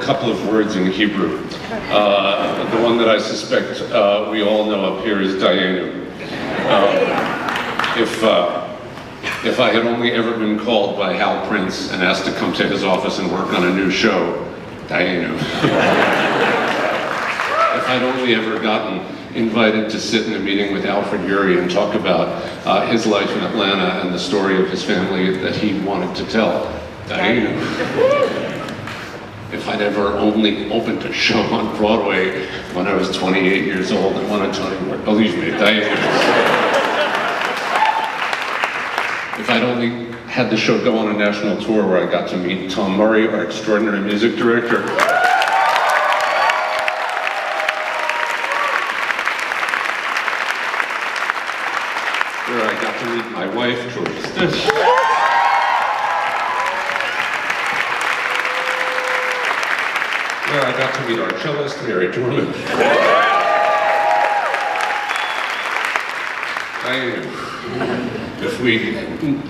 couple of words in Hebrew. The one that I suspect we all know up here is Dayenu. If I had only ever been called by Hal Prince and asked to come to his office and work on a new show, Dayenu. If I'd only ever gotten invited to sit in a meeting with Alfred Urey and talk about his life in Atlanta and the story of his family that he wanted to tell, Dayenu. If I'd ever only opened a show on Broadway when I was 28 years old and wanted to tell you, believe me, Dayenu. If I'd only had the show go on a national tour where I got to meet Tom Murray, our extraordinary music director. Where I got to meet my wife, Georgia Stitch. Where I got to meet our cellist, Mary Dorman. If we'd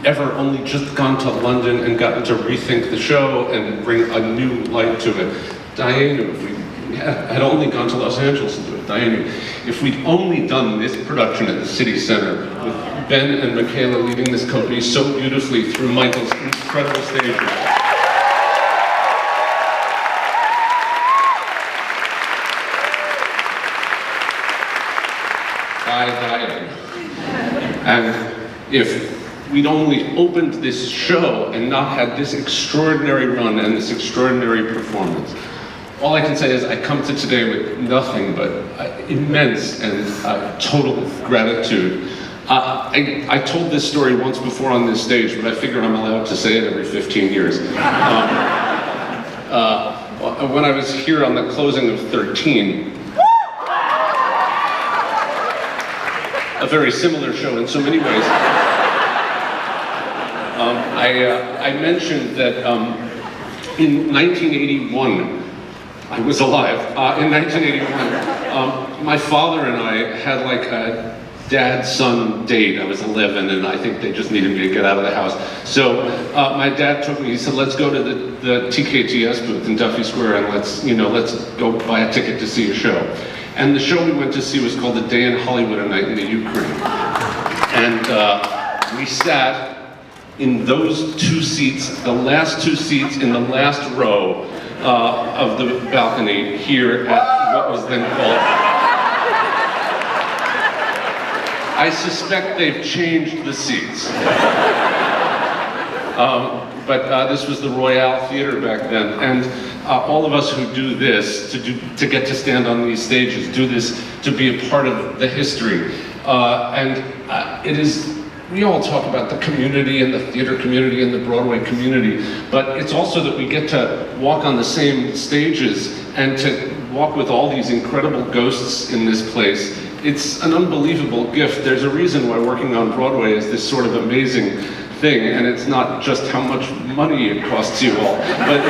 ever only just gone to London and gotten to rethink the show and bring a new light to it, Dayenu. If we had only gone to Los Angeles and do it, Dayenu. If we'd only done this production at the City Center with Ben and Michaela leading this company so beautifully through Michael's incredible stages. And if we'd only opened this show and not had this extraordinary run and this extraordinary performance, all I can say is I come to today with nothing but immense and total gratitude. I told this story once before on this stage, but I figure I'm allowed to say it every 15 years. When I was here on the closing of 13, a very similar show in so many ways. I mentioned that in 1981, I was alive. In 1981, my father and I had like a dad-son date. I was 11, and I think they just needed me to get out of the house. So my dad took me. He said, "Let's go to the TKTS booth in Duffy Square, and let's go buy a ticket to see a show." And the show we went to see was called A Day in Hollywood, A Night in the Ukraine. And we sat in those two seats, the last two seats in the last row of the balcony here at what was then called... I suspect they've changed the seats. But this was the Royale Theater back then. And all of us who do this, to get to stand on these stages, do this to be a part of the history. We all talk about the community and the theater community and the Broadway community, but it's also that we get to walk on the same stages and to walk with all these incredible ghosts in this place. It's an unbelievable gift. There's a reason why working on Broadway is this sort of amazing thing, and it's not just how much money it costs you all, but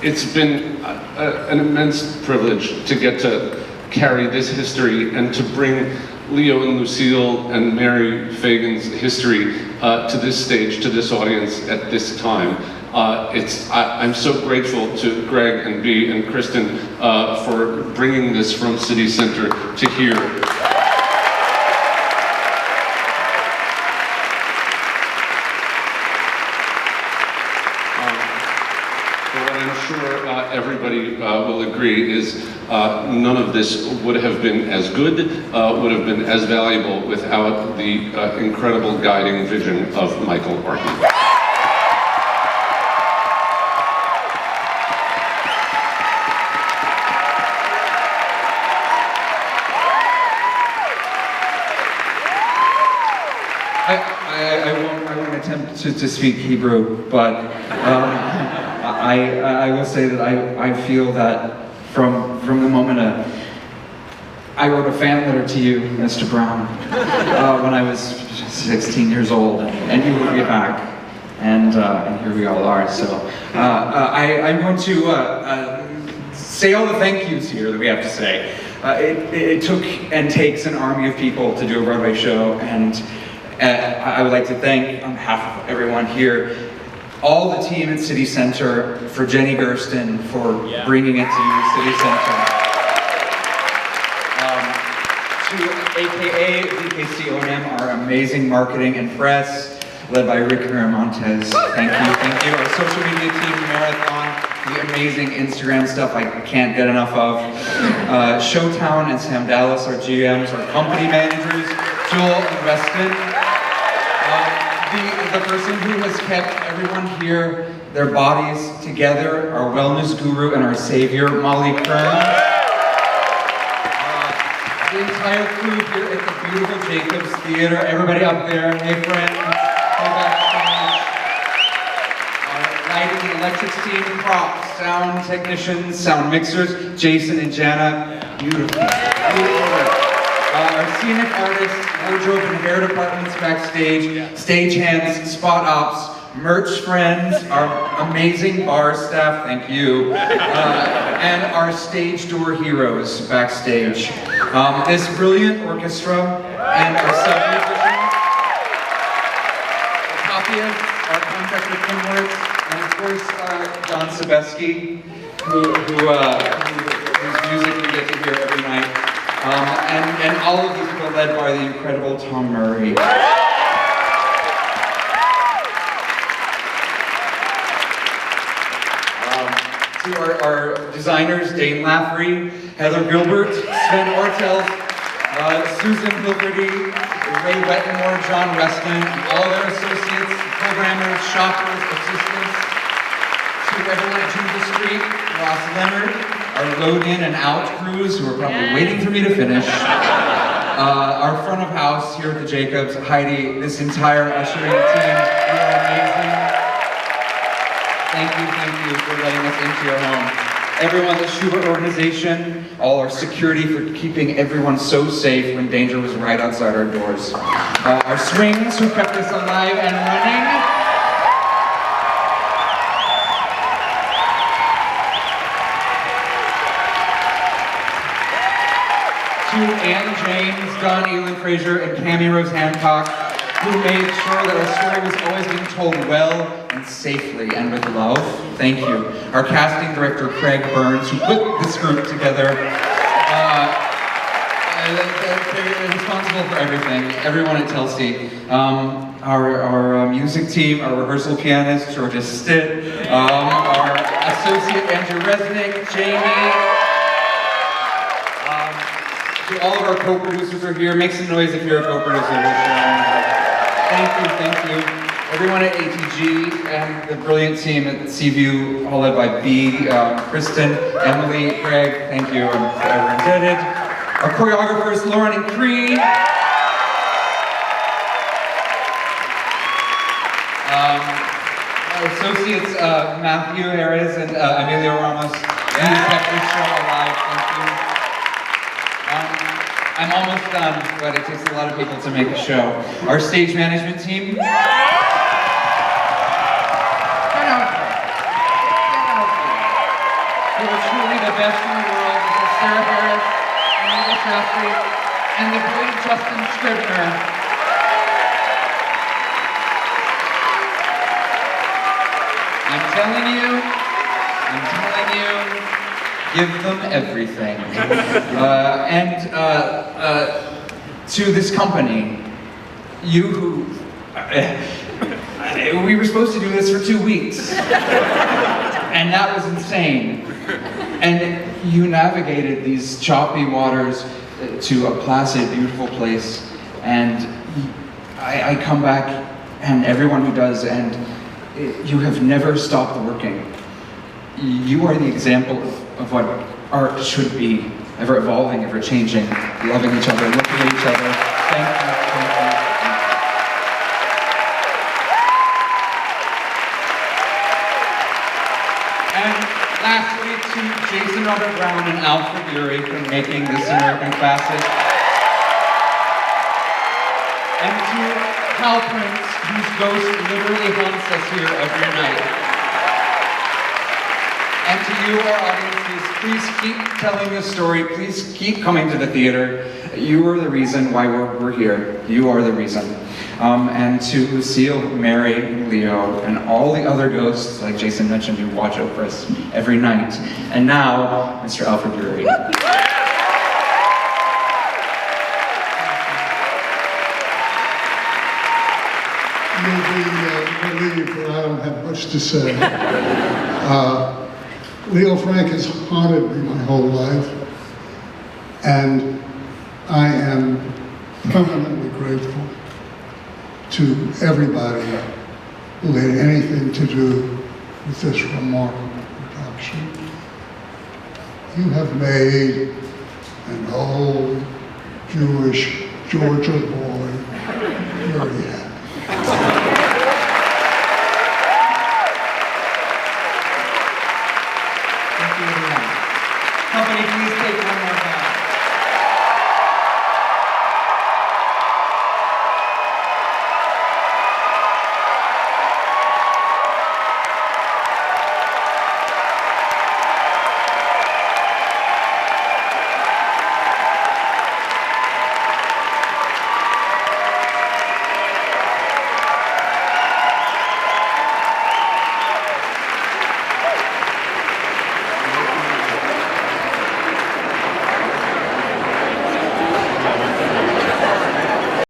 it's been an immense privilege to get to carry this history and to bring Leo and Lucille and Mary Fagan's history to this stage, to this audience at this time. I'm so grateful to Greg and Bea and Kristen for bringing this from City Center to here. What I'm sure everybody will agree is none of this would have been as good, would have been as valuable without the incredible guiding vision of Michael Orton. I won't attempt to speak Hebrew, but I will say that I feel that from the moment I wrote a fan letter to you, Mr. Brown, when I was 16 years old, and you wrote me back, and here we all are. So I'm going to say all the thank yous here that we have to say. It took and takes an army of people to do a Broadway show, and I would like to thank, on behalf of everyone here, all the team at City Center, for Jenny Gersten for bringing it to City Center. To AKA VKCOM, our amazing marketing and press, led by Rick Miramontes. Thank you. Our social media team, Marathon, the amazing Instagram stuff I can't get enough of. Showtown and Sam Dallas, our GMs, our company managers, Joel and Weston. The person who has kept everyone here, their bodies together, our wellness guru and our savior, Molly Kern. The entire crew here at the beautiful Jacobs Theater. Everybody up there, hey friends, go backstage. Our lighting and electrics team, props, sound technicians, sound mixers, Jason and Jana. Beautiful work. Our scenic artists, wardrobe and hair departments backstage, stagehands, spot ops, merch friends, our amazing bar staff, thank you, and our stage door heroes backstage. This brilliant orchestra and our sub-musicians, Tapia, our contractor Kimworks, and of course John Sebeski, whose music we get to hear every night. And all of these people led by the incredible Tom Murray. To our designers, Dane Laffrey, Heather Gilbert, Sven Ortels, Susan Hilberty, Ray Wetmore, John Weston, all their associates, programmers, shoppers, assistants. To everyone at Juniper Street, Ross Leonard, our load in and out crews who are probably waiting for me to finish. Our front of house here at the Jacobs, Heidi, this entire ushering team, you are amazing. Thank you for letting us into your home. Everyone at the Schubert organization, all our security for keeping everyone so safe when danger was right outside our doors. Our swings who kept us alive and running. To Ann James, Don Elin Fraser, and Cammie Rose Hancock, who made sure that our story was always being told well and safely and with love. Thank you. Our casting director, Craig Burns, who put this group together. They're responsible for everything. Everyone at Telsey. Our music team, our rehearsal pianist, Georgia Stitt. Our associate, Andrew Resnick, Jamie. All of our co-producers are here. Make some noise if you're a co-producer. Thank you. Everyone at ATG and the brilliant team at Seaview, all led by B, Kristen, Emily, Greg, thank you, I'm forever indebted. Our choreographers, Lauren and Cree. Our associates, Matthew Harris and Emilio Ramos. You kept this show alive, thank you. I'm almost done, but it takes a lot of people to make a show. Our stage management team. Get out there. Who are truly the best in the world. This is Sarah Harris, Anita Shastri, and the brilliant Justin Scribner. I'm telling you, give them everything. To this company, you who... we were supposed to do this for 2 weeks. And that was insane. And you navigated these choppy waters to a placid, beautiful place. And I come back, and everyone who does, and you have never stopped working. You are the example of what art should be, ever evolving, ever changing, loving each other, looking at each other. Thank you. And lastly, to Jason Robert Brown and Alfred Urey for making this American classic. And to Hal Prince, whose ghost literally haunts us here every night. And to you, our audiences, please keep telling this story. Please keep coming to the theater. You are the reason why we're here. You are the reason. and to Lucille, Mary, Leo, and all the other ghosts, like Jason mentioned, who watch over us every night. And now, Mr. Alfred Drury. You'll be relieved that I don't have much to say. Leo Frank has haunted me my whole life, and I am permanently grateful to everybody who had anything to do with this remarkable production. You have made an old Jewish Georgia boy very happy.